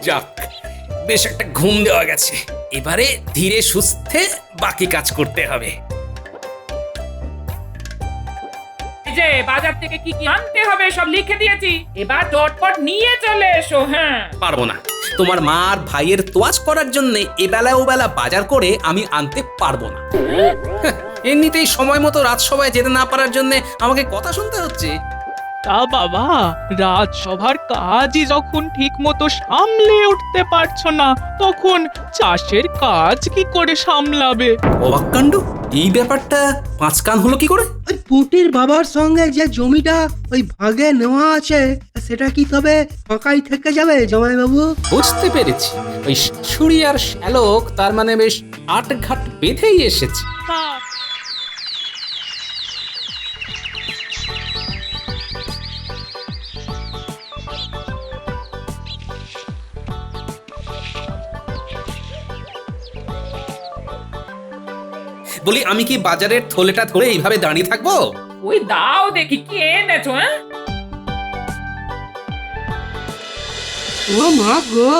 যাক, বেশ একটা ঘুম দেওয়া গেছে। এবারে ধীরে সুস্থে বাকি কাজ করতে হবে। এই যে বাজার থেকে কি কি আনতে হবে সব লিখে দিয়েছি, এবার চটপট নিয়ে চলে এসো। হ্যাঁ, পারবো না, তোমার মা আর ভাইয়ের তোয়াজ করার জন্য এবেলা ওবেলা বাজার করে আমি আনতে পারবো না। হ্যাঁ, এমনিতেই সময় মতো রাজসভায় যেতে না পারার জন্য আমাকে কথা শুনতে হচ্ছে। তা বাবা, রাজসভার কাজই যখন ঠিক মতো সামলে উঠতে পারছো না, তখন চাষের কাজ কি করে সামলাবে? অবাক কাণ্ড, এই ব্যাপারটা পাঁচ কান হলো কি করে? ওই পুটির বাবার সঙ্গে যে জমিটা ওই ভাগে নেওয়া আছে, সেটা কি তবে ফাঁকাই থেকে যাবে জামাইবাবু? বুঝতে পেরেছি, ওই শাশুড়ি আর শ্যালক তার মানে বেশ আটঘাট বেঁধেই এসেছে। তা বলি, আমি কি বাজারের থলেটা ধরে এইভাবে দাঁড়িয়ে থাকবো? ওই দাও দেখি কি এনেছো। হ্যাঁ, ও মা গো,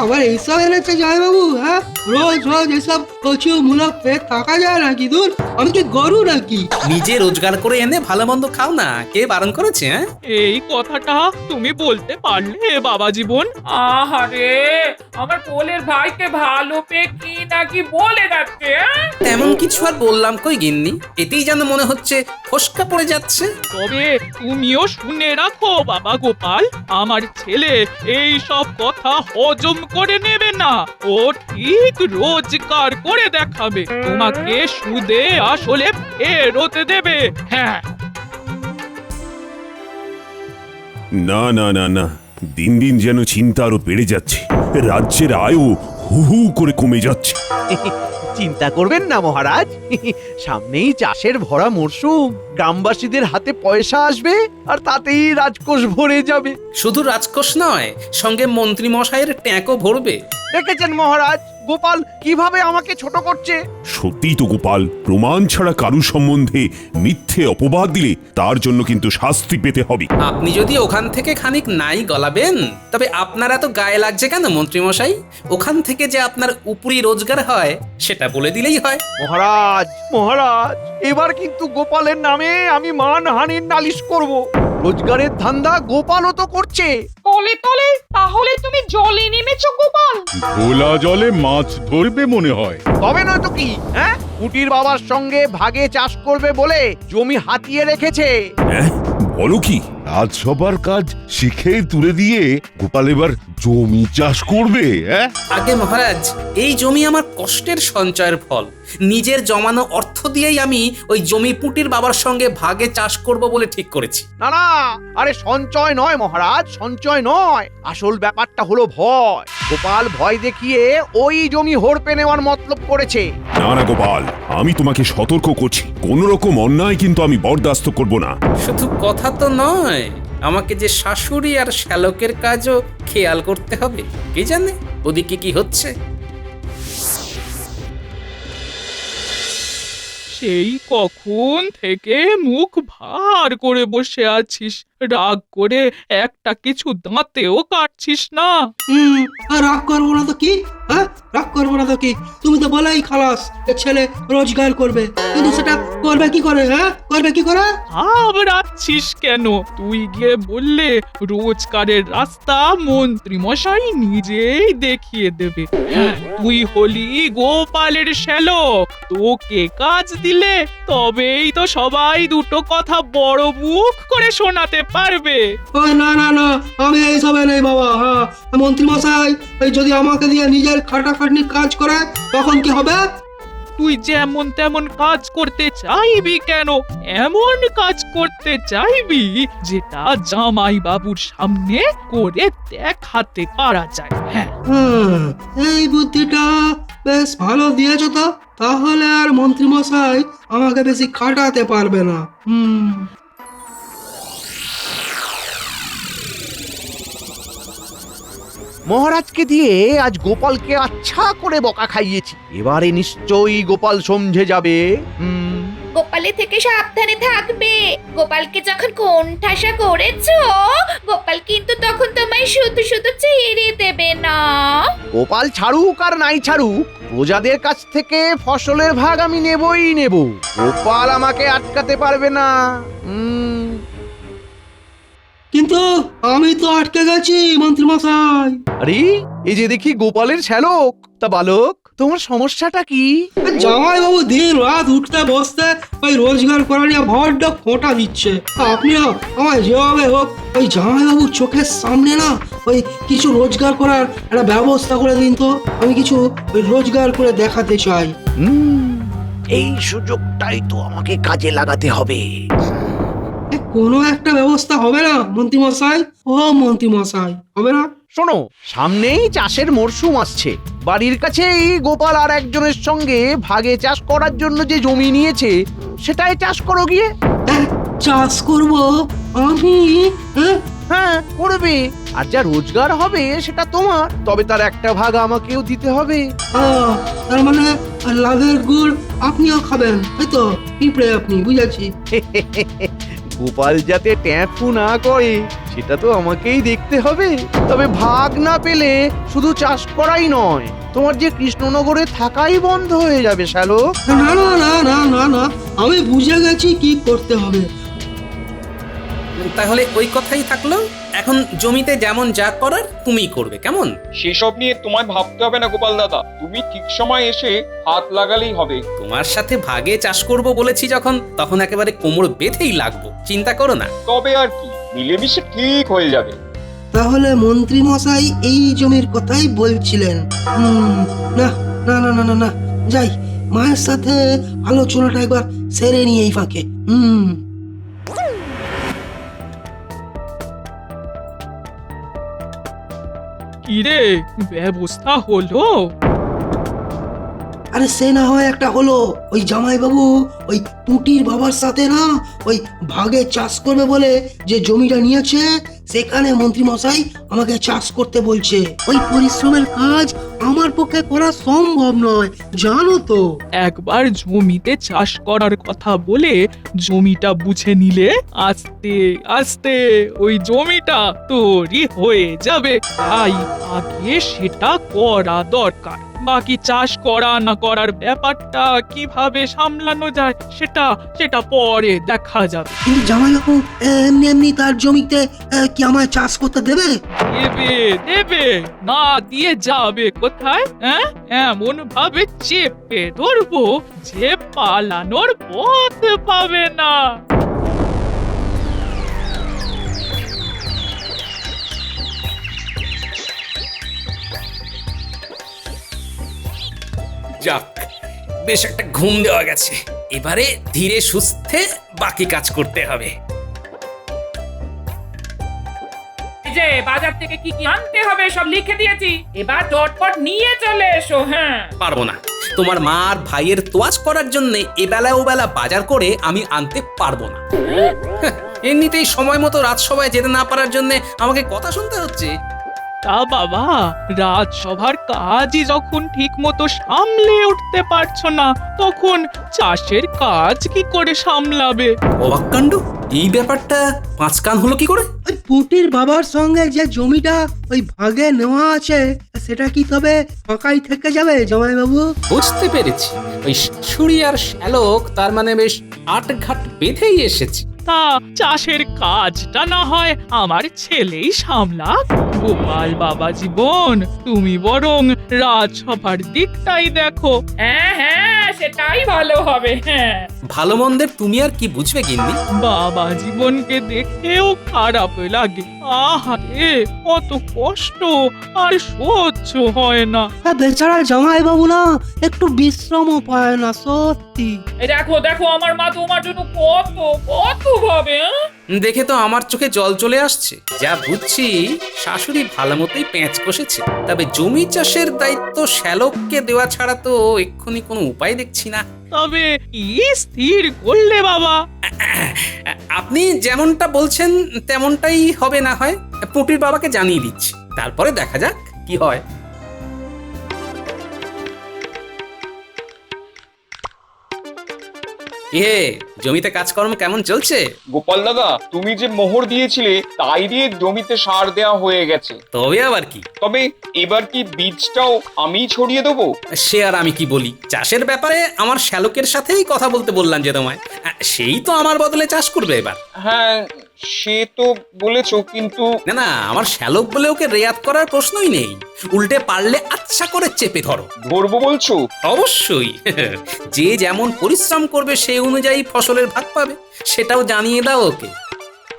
আবার এইসব এনেছে জামাইবাবু? হ্যাঁ, রোজ রোজ এসব কচু মূলক পেট থাকা যায় নাকি? দূর, আমি কি গরু নাকি? নিজে রোজগার করে এনে ভালো মন্দ খাও না, কে বারণ করেছে? হ্যাঁ, এই কথাটা তুমি বলতে পারলে বাবা জীবন? আহারে, আমার কোলের ভাইকে ভালো পেয়ে কি নাকি বলে যাচ্ছে। হ্যাঁ? তেমন কিছু আর বললাম কই গিন্নি, এতেই যেন মনে হচ্ছে ফসকা পড়ে যাচ্ছে। তবে তুমিও শুনে রাখো বাবা গোপাল, আমার ছেলে এই সব কথা হজম করে নেবে না। ও ঠিক রোজগার করে দেখাবে, তোমাকে সুদে আসলে ফেরত দেবে। হ্যাঁ, না না না না, দিন দিন যেন চিন্তা আরো বেড়ে যাচ্ছে। রাজ্যের আয়ও হু হু করে কমে যাচ্ছে। চিন্তা করবেন না মহারাজ, সামনেই চাষের ভরা মরশুম, গ্রামবাসীদের হাতে পয়সা আসবে আর তাতেই রাজকোষ ভরে যাবে। শুধু রাজকোষ নয়, সঙ্গে মন্ত্রী মশাইয়ের ট্যাঁকও ভরবে। দেখেছেন মহারাজ, গোপাল কিভাবে আমাকে ছোট করছে। সত্যিই তো গোপাল, প্রমাণ ছাড়া কারু সম্বন্ধে মিথ্যে অপবাদ দিলে তার জন্য কিন্তু শাস্তি পেতে হবে। আপনি যদি ওখান থেকে খানিক নাই গলাবেন, তবে আপনার এত গায়ে লাগছে কেন মন্ত্রী মশাই? ওখান থেকে যে আপনার উপরি রোজগার হয় সেটা বলে দিলেই হয়। মহারাজ মহারাজ, এবার কিন্তু গোপালের নামে আমি মানহানির নালিশ করব। রোজগারের ধান্দা গোপালও তো করছে। তলে তলে তাহলে তুমি জলে নেমেছো গোপাল? খোলা জলে মাছ ধরবে মনে হয়। তবে নয়তো কি? হ্যাঁ, কুটির বাবার সঙ্গে ভাগে চাষ করবে বলে জমি হাতিয়ে রেখেছে। হ্যাঁ, বলো কি? রাজসভার কাজ শিখেই তুলে দিয়ে গোপাল এবার জমি চাষ করবে? হ্যাঁ, আগে মহারাজ, এই জমি আমার কষ্টের সঞ্চয়ের ফল। নিজের জমানো অর্থ দিয়েই আমি ওই জমি পুটির বাবার সঙ্গে ভাগে চাষ করব বলে ঠিক করেছি। না না, আরে সঞ্চয় নয় মহারাজ, সঞ্চয় নয়। আসল ব্যাপারটা হলো ভয়। গোপাল ভয় দেখিয়ে ওই জমি হড়পে নেওয়ার মতলব করেছে। না না গোপাল, আমি তোমাকে সতর্ক করছি, কোন রকম অন্যায় কিন্তু আমি বরদাস্ত করব না। শুধু কথা তো নয়, আমাকে যে শাশুড়ি আর শ্যালকের কাজও খেয়াল করতে হবে। কে জানে ওদিকে কি হচ্ছে। সেই কখন থেকে মুখ ভার করে বসে আছিস, রাগ করে একটা কিছু দাঁতেও কাটছিস না। আর রাগ করবো না তো কি? হ্যাঁ, রাগ করবো না তো কি? তুমি তো বলেই খালাস ছেলে রোজগার করবে, কিন্তু সেটা করবে কি করে? হ্যাঁ, করবে কি করে? ঘাবড়াচ্ছিস কেন? তুই গিয়ে বললে রোজগারের রাস্তা মন্ত্রী মশাই নিজেই দেখিয়ে দেবে। হ্যাঁ, তুই হলি গোপালের শ্যালক, তোকে কাজ দিলে তবেই তো সবাই দুটো কথা বড় মুখ করে শোনাতে পারবে। ওই না না না, আমি এইসবে নেই বাবা। হ্যাঁ, মন্ত্রী মশাই যদি আমাকে দিয়ে নিজের খাটাখাটনি কাজ করে, তখন কি হবে? তুই যেমন তেমন কাজ করতে চাইবি কেন? এমন কাজ করতে চাইবি যেটা জামাই বাবুর সামনে করে দেখাতে পারা যায়। হ্যাঁ, এই বুদ্ধিটা বেশ ভালো দিয়েছো তো। তাহলে আর মন্ত্রী মশাই আমাকে বেশি খাটাতে পারবে না। মহারাজকে দিয়ে আজ গোপালকে আচ্ছা করে বকা খাইয়েছি, এবারে নিশ্চয়ই গোপাল সমঝে যাবে। গোপাল গোপালে থেকে সাবধানে থাকবে। গোপালকে যখন কোণঠাসা করেছো, গোপাল কিন্তু তখন তোমায় শুধু শুধু ছেড়ে দেবে না। গোপাল ছাড়ুক আর নাই ছাড়ুক, প্রজাদের কাছ থেকে ফসলের ভাগ আমি নেবই নেব। গোপাল আমাকে আটকাতে পারবে না। কিন্তু আমি তো আটকে গেছি মন্ত্রী মশাই। আরে এই যে দেখি গোপালের শ্যালক। তা বালক, তোমার সমস্যাটা কি? জামাই বাবু দিন রাত উঠতে বসতে ওই রোজগার করা নিয়ে বড্ড খোঁটা দিচ্ছে। আপনিও আমায় যেভাবে হোক ওই জামাই বাবুর চোখের সামনে না ওই কিছু রোজগার করার একটা ব্যবস্থা করে দিন তো। আমি কিছু ওই রোজগার করে দেখাতে চাই। এই সুযোগটাই তো আমাকে কাজে লাগাতে হবে। কোনো একটা ব্যবস্থা হবে না মন্ত্রী মশাই? ও মন্ত্রী মশাই, হবে না? শোনো, সামনেই চাষের মরশুম আসছে। বাড়ির কাছেই গোপাল আর একজনের সঙ্গে ভাগে চাষ করার জন্য যে জমি নিয়েছে, সেটাই চাষ করো গিয়ে। চাষ করব আমি? হ্যাঁ, করবে। আর যা রোজগার হবে সেটা তোমার, তবে তার একটা ভাগ আমাকেও দিতে হবে। তার মানে লাভের গুড় আপনিও খাবেন, তাই তো? পিঁপড়ে আপনি, বুঝেছি। গোপাল যাতে ট্যাঁফু না করে সেটা তো আমাকেই দেখতে হবে। তবে ভাগ না পেলে শুধু চাষ করাই নয়, তোমার যে কৃষ্ণনগরে থাকাই বন্ধ হয়ে যাবে শ্যালক। না না না না না না, আমি বুঝে গেছি কি করতে হবে। তাহলে ওই কথাই থাকলো, এখন জমিতে যেমন যা করার তুমিই করবে, কেমন? সেসব নিয়ে তোমায় ভাবতে হবে না গোপাল দাদা, তুমি ঠিক সময় এসে হাত লাগালেই হবে। তোমার সাথে ভাগে চাষ করব বলেছি যখন, তখন একেবারে কোমর বেঁধেই লাগবো, চিন্তা করো না। তবে আর কি, মিলেমিশে ঠিক হয়ে যাবে। তাহলে মন্ত্রী মশাই এই জমির কথাই বলছিলেন। না না না না না না, যাই মায়ের সাথে আলোচনাটা একবার সেরে নিয়ে এই ফাঁকে। কিরে, ব্যবস্থা হলো? আরে সে না হয় একটা হলো, ওই জামাই বাবু ওই টুটির বাবার সাথে না ওই ভাগে চাষ করবে বলে যে জমিটা নিয়েছে, সেখানে মন্ত্রী মশাই আমাকে চাষ করতে বলছে। ওই পরিশ্রমের কাজ আমার পক্ষে করা সম্ভব নয়, জানো তো। একবার জমিতে চাষ করার কথা বলে জমিটা বুঝে নিলে আস্তে আস্তে ওই জমিটা তৈরি হয়ে যাবে। তাই আগে সেটা করা দরকার। বাকি চাষ করা না করার ব্যাপারটা কিভাবে সামলানো যায় সেটা পরে দেখা যাবে। কিন্তু জামাই বাবু এমনি এমনি তার জমিতে কি আমায় চাষ করতে দেবে? দেবে না দিয়ে যাবে কোথায়? হ্যাঁ, এমন ভাবে চেপে ধরবো যে পালানোর পথ পাবে না। যাক, বেশ একটা ঘুম দেওয়া গেছে। এবারে ধীরে সুস্থে বাকি কাজ করতে হবে। এই যে বাজার থেকে কি কি আনতে হবে সব লিখে দিয়েছি, এবার চটপট নিয়ে চলে এসো। হ্যাঁ, পারবো না। তোমার মা আর ভাইয়ের তোয়াজ করার জন্য এবেলা ওবেলা বাজার করে আমি আনতে পারবো না। এমনিতেই সময় মতো রাজসভায় যেতে না পারার জন্য আমাকে কথা শুনতে হচ্ছে। তা বাবা, রাজসভার কাজই যখন ঠিক মতো সামলে উঠতে পারছো না, তখন চাষের কাজ কি করে সামলাবে? অবাক কাণ্ড, এই ব্যাপারটা পাঁচ কান হলো কি করে? ওই পুটির বাবার সঙ্গে যে জমিটা ওই ভাগে নেওয়া আছে, সেটা কি তবে ফাঁকাই থেকে যাবে জামাই বাবু? বুঝতে পেরেছি, ওই শাশুড়ি আর শ্যালক তার মানে বেশ আটঘাট বেঁধেই এসেছে। তা চাষের কাজটা না হয় আমার ছেলেই সামলাক। গোপাল বাবা জীবন, তুমি বরং রাজসভার দিকটাই দেখো। হ্যাঁ হ্যাঁ, সেটাই ভালো হবে। হ্যাঁ, ভালো মন্দের তুমি আর কি বুঝবে গিন্নি? বাবা জীবনকে দেখেও খারাপ লাগে। আহারে, কত কষ্ট আর সহ্য হয় না। বেচারা জামাই বাবু না একটু বিশ্রামও পায় না, সত্যি। এই দেখো দেখো, আমার মা তোমার জন্য কত কত ভাবে। দেখে তো আমার চোখে জল চলে আসছে। যা বুঝছি শাশুড়ি ভালো মতোই পেঁচ কষেছে। তবে জমি চাষের দায়িত্ব শ্যালককে দেওয়া ছাড়া তো এক্ষুনি কোনো উপায় দেখছি না। তবে কি স্থির করলে বাবা? আপনি যেমনটা বলছেন তেমনটাই হবে, না হয় পুটির বাবাকে জানিয়ে দিচ্ছি, তারপরে দেখা যাক কি হয়। জমিতে কাজকর্ম কেমন চলছে? গোপাল দাদা, তুমি যে মোহর দিয়েছিলে তাই দিয়ে জমিতে সার দেওয়া হয়ে গেছে। তবে আবার কি? তবে এবার কি বীজটাও আমিই ছড়িয়ে দেবো? সে আর আমি কি বলি, চাষের ব্যাপারে আমার শ্যালকের সাথেই কথা বলতে বললাম যে তোমায়, সেই তো আমার বদলে চাষ করবে এবার। হ্যাঁ, সে তো বলেছো, কিন্তু না না, আমার শ্যালক বলে ওকে রেয়াত করার প্রশ্নই নেই, উল্টে পারলে আচ্ছা করে চেপে ধরো। ধরবো বলছো? অবশ্যই। যে যেমন পরিশ্রম করবে সেই অনুযায়ী ফসলের ভাগ পাবে, সেটাও জানিয়ে দাও ওকে।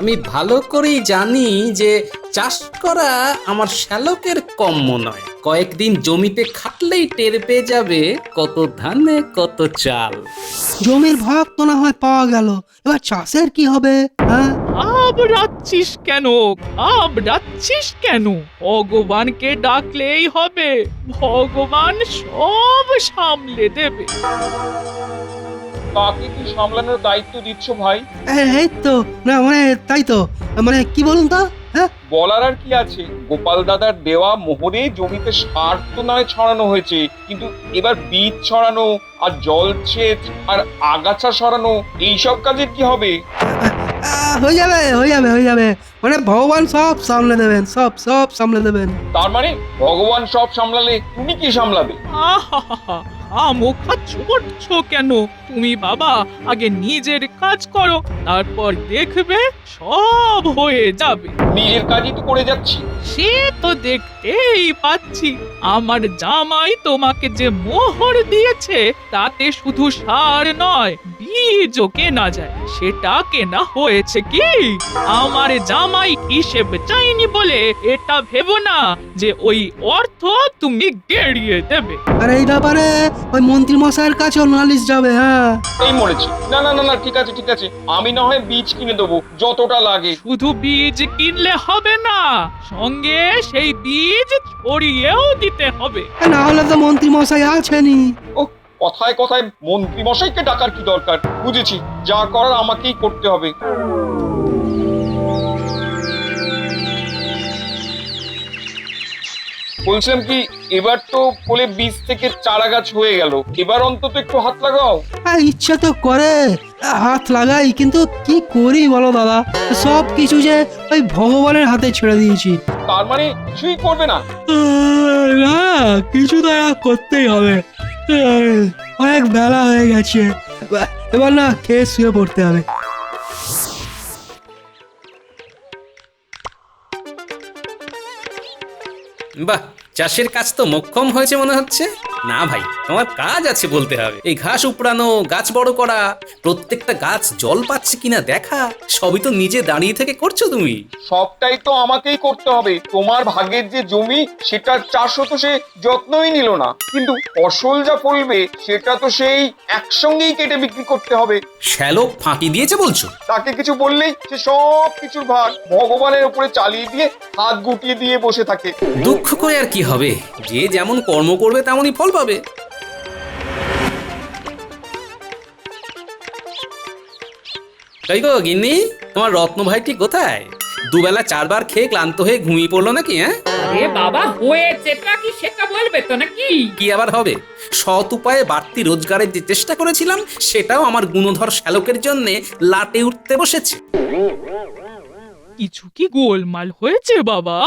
আমি ভালো করেই জানি যে চাষ করা আমার শ্যালকের কম্য নয়। কয়েকদিন জমিতে খাটলেই টের পেয়ে যাবে কত ধানে কত চাল। জমির ভাগ তো না হয় পাওয়া গেল, এবার চাষের কি হবে? হ্যাঁ, ঘাবড়াচ্ছিস কেন? ঘাবড়াচ্ছিস কেন? ভগবানকে ডাকলেই হবে, ভগবান সব সামলে দেবে। কাকে কি সামলানোর দায়িত্ব দিচ্ছ ভাই? এই তো না, মানে তাই তো, মানে কি বলুন তো? হ্যাঁ, বলার আর কি আছে, গোপাল দাদার দেওয়া মোহরে জমিতে সার তো নয় ছড়ানো হয়েছে, কিন্তু এবার বীজ ছড়ানো আর জলসেচ আর আগাছা সরানো এইসব কাজের কি হবে? হয়ে যাবে হয়ে যাবে হয়ে যাবে, মানে ভগবান সব সামলে দেবেন, সব সব সামলে দেবেন। তার মানে ভগবান সব সামলালে তুমি কি সামলাবে? আহা, আমোখা ছুটছো কেন? তুমি বাবা আগে নিজের কাজ করো, তারপর দেখবে সব হয়ে যাবে। নিজের কাজই তো করে যাচ্ছি। সে তো দেখতেই পাচ্ছি, আমার জামাই তোমাকে যে মোহর দিয়েছে তাতে শুধু সার নয়, বীজও কেনা যায়। সেটা কেনা হয়েছে কি? আমার জামাই হিসেব চাইনি বলে এটা ভেবো না যে ওই অর্থ তুমি গেড়িয়ে দেবে। আর এই ব্যাপারে ওই মন্ত্রী মশাইয়ের কাছেও নালিশ যাবে। হ্যাঁ, এই মরেছি। না না না না, ঠিক আছে ঠিক আছে, আমি না হয় বীজ কিনে দেবো যতটা লাগে। শুধু বীজ কিনলে হবে না, সঙ্গে সেই বীজ ছড়িয়েও দিতে হবে। না হলে তো মন্ত্রী মশাই আছেনই। ও, কথায় কথায় মন্ত্রী মশাইকে ডাকার কি দরকার? বুঝেছি, যা করার আমাকেই করতে হবে। বলছিলাম কি, এবার তো বলে বীজ থেকে চারা গাছ হয়ে গেল, এবার অন্তত একটু হাত লাগাও। ইচ্ছা তো করে হাত লাগাই, কিন্তু কি করি বলো দাদা, সব কিছু যে ওই ভগবানের হাতে ছেড়ে দিয়েছি। তার মানে কিছুই করবে না? না, কিছু তো করতেই হবে। অনেক বেলা হয়ে গেছে, এবার না খেয়ে শুয়ে পড়তে হবে। বাহ, চাষের কাজ তো মোক্ষম হয়েছে মনে হচ্ছে। না ভাই, তোমার কাজ আছে বলতে হবে। এই ঘাস উপড়ানো, গাছ বড় করা, প্রত্যেকটা গাছ জল পাচ্ছে কিনা দেখা, সবই তো নিজে দাঁড়িয়ে থেকে করছো তুমি। সবটাই তো আমাকেই করতে হবে। তোমার ভাগের যে জমি সেটার চাষও তো সে যত্নই নিল না, কিন্তু ফসল যা ফলবে সেটা তো সেই একসঙ্গেই কেটে বিক্রি করতে হবে। শ্যালক ফাঁকি দিয়েছে বলছো? তাকে কিছু বললেই সে সব কিছুর ভাগ ভগবানের উপরে চালিয়ে দিয়ে হাত গুটিয়ে দিয়ে বসে থাকে। দুঃখ করে আর কি হবে, যে যেমন কর্ম করবে তেমনই ফল পাবে। তাই গো গিন্নি, তোমার রত্ন ভাইটি কোথায়? দুবেলা চারবার খেয়ে ক্লান্ত হয়ে ঘুমিয়ে পড়লো নাকি? হ্যাঁ, আরে বাবা, হয়েছেটা কি সেটা বলবে তো নাকি? কি আবার হবে? সৎ উপায়ে বাড়তি রোজগারের যে চেষ্টা করেছিলাম সেটাও আমার গুণধর শ্যালকের জন্য লাটে উঠতে বসেছে। কিছু কি গোলমাল হয়েছে বাবা?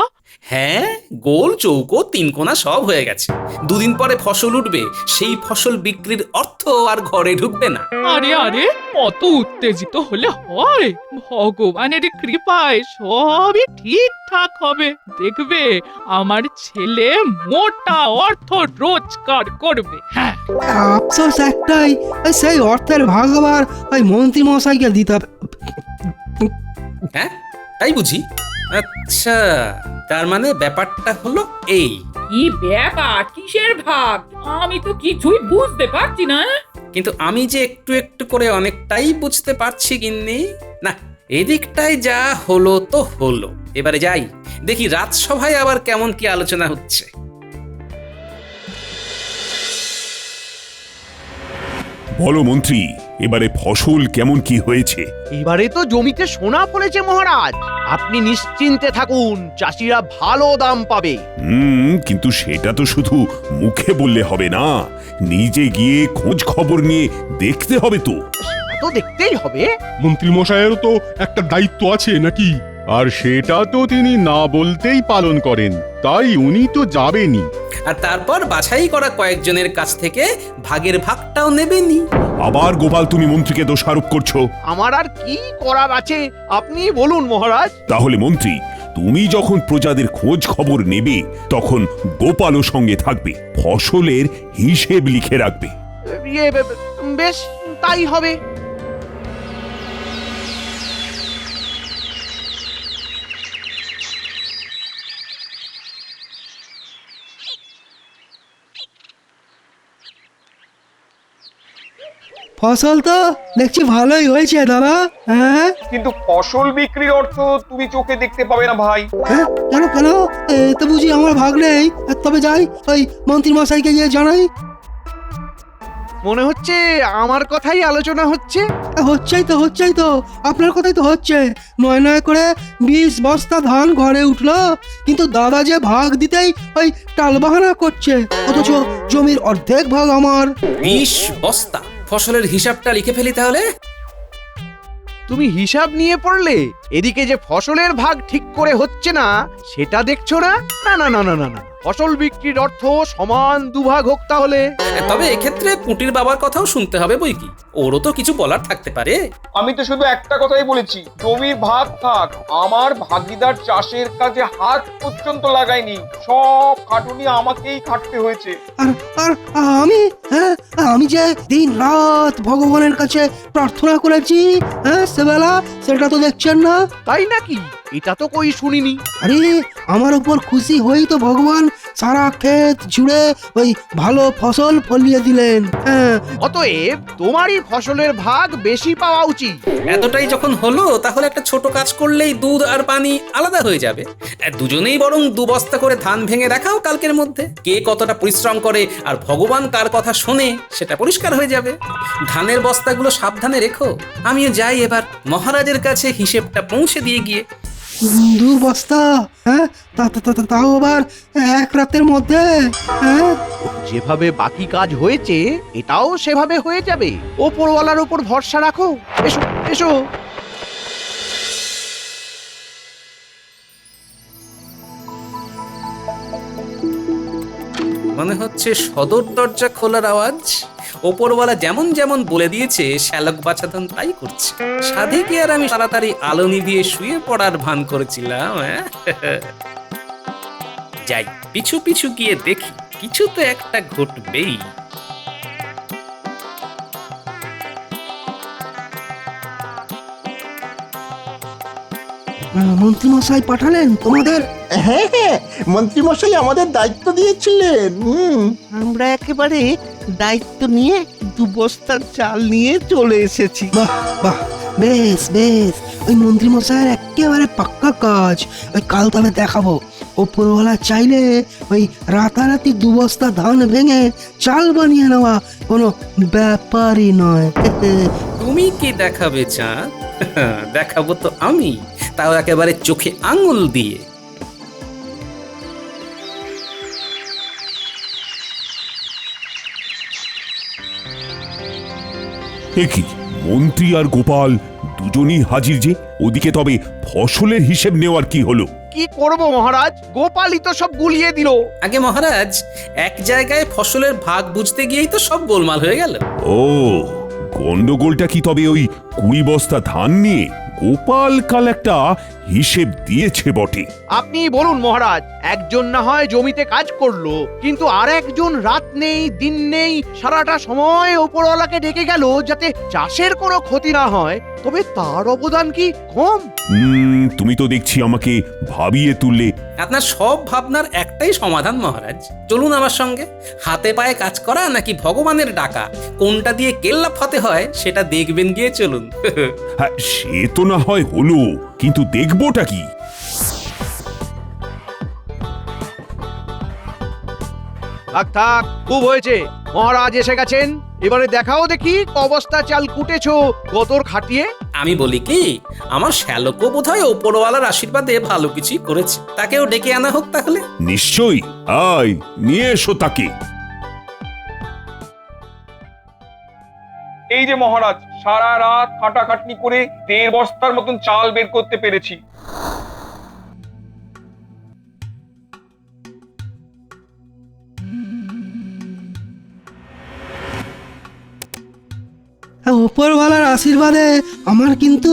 হ্যাঁ, গোল চৌকো তিনকোনা সব হয়ে গেছে। দুদিন পরে ফসল উঠবে, সেই ফসল বিক্রির অর্থ আর ঘরে ঢুকবে না। আরে আরে, অত উত্তেজিত হলে হয়? ভগবানের কৃপায় সবই ঠিকঠাক হবে। দেখবে আমার ছেলে মোটা অর্থ রোজগার করবে। হ্যাঁ, আফসোস একটাই, সেই অর্থের ভাগ আবার ওই মন্ত্রী মশাইকে দিতে হবে। হ্যাঁ, তাই বুঝি? আচ্ছা, তার মানে ব্যাপারটা হলো এই। কি ব্যাপার, কিসের ভাগ? আমি তো কিছুই বুঝতে পারছি না। কিন্তু আমি যে একটু একটু করে অনেকটাই বুঝতে পারছি গিন্নি। না, এদিকটাই যা হলো তো হলো, এবারে যাই দেখি রাজসভায় আবার কেমন কি আলোচনা হচ্ছে। বলো মন্ত্রী, এবারে ফসল কেমন কি হয়েছে? এবারে তো জমিতে সোনা ফলেছে মহারাজ, আপনি নিশ্চিন্তে থাকুন, চাষিরা ভালো দাম পাবে। কিন্তু সেটা তো শুধু মুখে বললে হবে না, নিজে গিয়ে খোঁজ খবর নিয়ে দেখতে হবে তো। সেটা তো দেখতেই হবে। মন্ত্রী মশাইয়েরও তো একটা দায়িত্ব আছে নাকি? আর সেটা তো তিনি না বলতেই পালন করেন, তাই উনি তো যাবেনই। আর তারপর বাছাই করা কয়েকজনের কাছ থেকে ভাগের ভাগটাও নেবেনি। আবার গোপাল তুমি মন্ত্রীকে দোষারোপ করছো। আমার আর কি করার আছে আপনি বলুন মহারাজ। তাহলে মন্ত্রী, তুমি যখন প্রজাদের খোঁজ খবর নেবে তখন গোপালও সঙ্গে থাকবে, ফসলের হিসেব লিখে রাখবে। বেশ, তাই হবে। ফসল তো দেখছি ভালোই হয়েছে দাদা। হ্যাঁ কিন্তু ফসল বিক্রির অর্থ তুমি চোখে দেখতে পাবে না ভাই। হ্যাঁ, কেন কেন? তো বুঝি আমার ভাগ নেই? তবে যাই, ওই মন্ত্রী মশাইকে গিয়ে জানাই। মনে হচ্ছে আমার কথাই আলোচনা হচ্ছে। হচ্ছেই তো আপনার কথাই তো হচ্ছে। নয় নয় করে 20 বস্তা ধান ঘরে উঠলো, কিন্তু দাদা যে ভাগ দিতেই ওই টালবাহানা করছে, অথচ জমির অর্ধেক ভাগ আমার। 20 বস্তা ফসলের হিসাবটা লিখে ফেলি তাহলে। তুমি হিসাব নিয়ে পড়লে, এদিকে যে ফসলের ভাগ ঠিক করে হচ্ছে না সেটা দেখছো না? না না না না না না, ফসল বিক্রির অর্থ সমান দুভাগ হোক তাহলে। তবে এক্ষেত্রে পুঁটির বাবার কথাও শুনতে হবে বই কি, ওরও তো কিছু বলার থাকতে পারে। আমি তো শুধু একটা কথাই বলেছি, জমির ভাগ থাক, আমার ভাগিদার চাষের কাজে হাত পর্যন্ত লাগায়নি, সব খাটুনি আমাকেই খাটতে হয়েছে। আর আর আমি, হ্যাঁ, আমি যে দিন রাত ভগবানের কাছে প্রার্থনা করেছি, হ্যাঁ, সেবেলা সেটা তো দেখছেন না। তাই নাকি? এটা তো কই শুনিনি। আরে আমার উপর খুশি হয়েই তো ভগবান সারা ক্ষেত জুড়ে ওই ভালো ফসল ফলিয়ে দিলেন। হ্যাঁ, অতএব তোমারই ফসলের ভাগ বেশি পাওয়া উচিত। এতটাই যখন হলো তাহলে একটা ছোট কাজ করলেই দুধ আর পানি আলাদা হয়ে যাবে। দুজনেই বরং 2 বস্তা করে ধান ভেঙে দেখাও কালকের মধ্যে, কে কতটা পরিশ্রম করে আর ভগবান কার কথা শোনে সেটা পরিষ্কার হয়ে যাবে। ধানের বস্তাগুলো সাবধানে রেখো, আমিও যাই এবার মহারাজের কাছে হিসেবটা পৌঁছে দিয়ে গিয়ে। 2 বস্তা? হ্যাঁ, তাও আবার এক রাতের মধ্যে? হ্যাঁ, যেভাবে বাকি কাজ হয়েছে এটাও সেভাবে হয়ে যাবে। ওপরওয়ালার উপর ভরসা রাখো। এসো এসো। মনে হচ্ছে সদর দরজা খোলার আওয়াজ। ওপরওয়ালা যেমন যেমন বলে দিয়েছে শ্যালক বাছাধন তাই করছে। সাধে কি আর আমি তাড়াতাড়ি আলো নিভিয়ে শুয়ে পড়ার ভান করেছিলাম? যাই, পিছু পিছু গিয়ে দেখি কিছু তো একটা ঘটবেই। মন্ত্রী মশাই পাঠালেন তোমাদের? হ্যাঁ হ্যাঁ, মন্ত্রীমশাই আমাদের দায়িত্ব দিয়েছিলেন। আমরা একেবারে দায়িত্ব নিয়ে 2 বস্তা চাল নিয়ে চলে এসেছি। বাহ বাহ, বেশ বেশ, ওই মন্ত্রী মশাইয়ের একেবারে পাক্কা কাজ। ওই কাল তবে দেখাবো, ওপরওয়ালা চাইলে ওই রাতারাতি 2 বস্তা ধান ভেঙে চাল বানিয়ে নেওয়া কোনো ব্যাপারই নয়। তুমি কি দেখাবে চাঁদ? দেখাবো তো আমি, তাও একেবারে চোখে আঙুল দিয়ে। কি মন্ত্রী আর গোপাল দুজনই হাজির যে, ওদিকে তবে ফসলের হিসেব নেওয়ার কি হলো? কি করব মহারাজ, গোপালই তো সব গুলিয়ে দিল। আগে মহারাজ, এক জায়গায় ফসলের ভাগ বুঝতে গিয়েই তো সব গোলমাল হয়ে গেল। ও, গন্ডগোলটা কি তবে ওই 20 বস্তা ধান নিয়ে? গোপাল কাল একটা হিসেব দিয়েছে বটে। আপনি বলুন মহারাজ, একজন না হয় জমিতে কাজ করলো, কিন্তু আর একজন রাত নেই দিন নেই সারাটা সময় ওপরওয়ালাকে ডেকে গেল যাতে চাষের কোনো ক্ষতি না হয়, তবে তার অবদান কি কম? তুমি তো দেখছি আমাকে ভাবিয়ে তুললে। আপনার সব ভাবনার একটাই সমাধান মহারাজ, চলুন আমার সঙ্গে। হাতে পায়ে কাজ করা নাকি ভগবানের ডাকা, কোনটা দিয়ে কেল্লা ফতে হয় সেটা দেখবেন গিয়ে চলুন। হ্যাঁ, সে তো না হয় হলো, কিন্তু দেখবোটা কি? থাক থাক, খুব হয়েছে। মহারাজ এসে গেছেন, এবারে দেখাও দেখি অবস্থা চাল কুটেছো গতর খাটিয়ে। আমি বলি কি, আমার শ্যালকও বোধহয় ওপরওয়ালার আশীর্বাদে ভালো কিছুই করেছে, তাকেও ডেকে আনা হোক তাহলে। নিশ্চয়ই, আয় নিয়ে এসো তাকে। এই যে মহারাজ, সারা রাত খাটাখাটনি করে 1.5 বস্তার মতন চাল বের করতে পেরেছি। উপরওয়ালার আশীর্বাদে আমার কিন্তু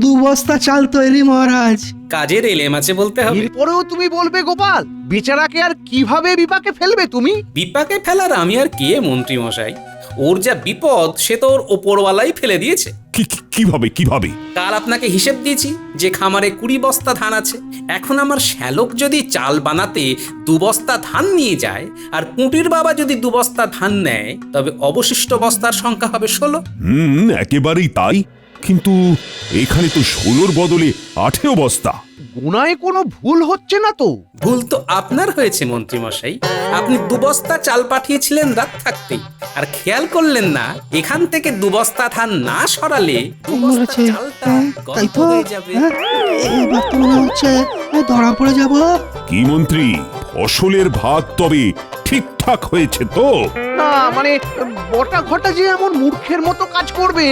2 বস্তা চাল তৈরি মহারাজ। কাজের এলেম আছে বলতে হবে। এরপরেও তুমি বলবে গোপাল, বেচারাকে আর কিভাবে বিপাকে ফেলবে তুমি? বিপাকে ফেলার আমি আর কে মন্ত্রী মশাই? ওর যা বিপদ সে তো ওর ওপরওয়ালাই ফেলে দিয়েছে। কিভাবে কিভাবে? কাল আপনাকে হিসেব দিয়েছি যে খামারে 20 বস্তা ধান আছে। এখন আমার শ্যালক যদি চাল বানাতে 2 বস্তা ধান নিয়ে যায় আর পুঁটির বাবা যদি 2 বস্তা ধান নেয়, তবে অবশিষ্ট বস্তার সংখ্যা হবে 16। একেবারেই তাই। কিন্তু এখানে তো 16-র বদলে 18 বস্তা। গুনায় কোনো ভুল হচ্ছে না তো? ভুল তো আপনার হয়েছে মন্ত্রী মশাই। আপনি 2 বস্তা চাল পাঠিয়েছিলেন রাত থাকতেই, আর খেয়াল করলেন না এখান থেকে 2 বস্তা ধান না সরালে 2 বস্তা মরেছে। চালটা তাই গন্ধ তো হয়ে যাবে। এবার তো মনে হচ্ছে ধরা পড়ে যাব। কি মন্ত্রী, ফসলের ভাগ তবে ঠিকঠাক হয়েছে তো? না মানে বটা ঘটা যে এমন মূর্খের মতো কাজ করবে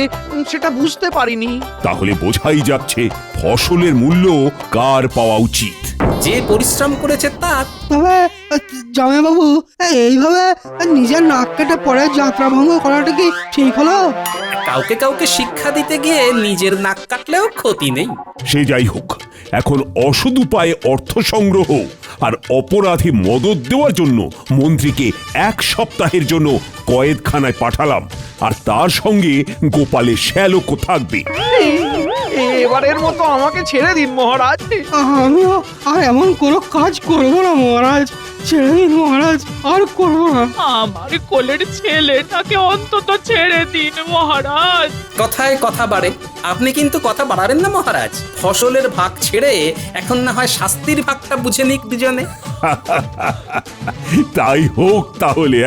সেটা বুঝতে পারিনি। তাহলে বোঝাই যাচ্ছে ফসলের মূল্য কার পাওয়া উচিত। যে পরিশ্রম করেছে তার। তবে জামাইবাবু, এইভাবে নিজের নাক কেটে পরে যাত্রা ভঙ্গ করাটা কি ঠিক হলো? কাউকে কাউকে শিক্ষা দিতে গিয়ে নিজের নাক কাটলেও ক্ষতি নেই। সে যাই হোক, এখন অসৎ উপায়ে অর্থ সংগ্রহ আর অপরাধী মদত দেওয়ার জন্য মন্ত্রীকে 1 সপ্তাহের জন্য কয়েদখানায় পাঠালাম, আর তার সঙ্গে গোপালের শ্যালকও থাকবে। এবারের মতো আমাকে ছেড়ে দিন মহারাজ। আমিও আর এমন কোনো কাজ করবো না মহারাজ। ছেড়ে দিন মহারাজ, আর করবো না। আমার কোলের ছেলেটাকে অন্তত ছেড়ে দিন মহারাজ। কথায় কথা বাড়ে। আপনি কিন্তু কথা বাড়াবেন না মহারাজ। ফসলের ভাগ ছেড়ে এখন না হয় শাস্তির ভাগটা বুঝে নিক দুজনে। তাই হোক তাহলে।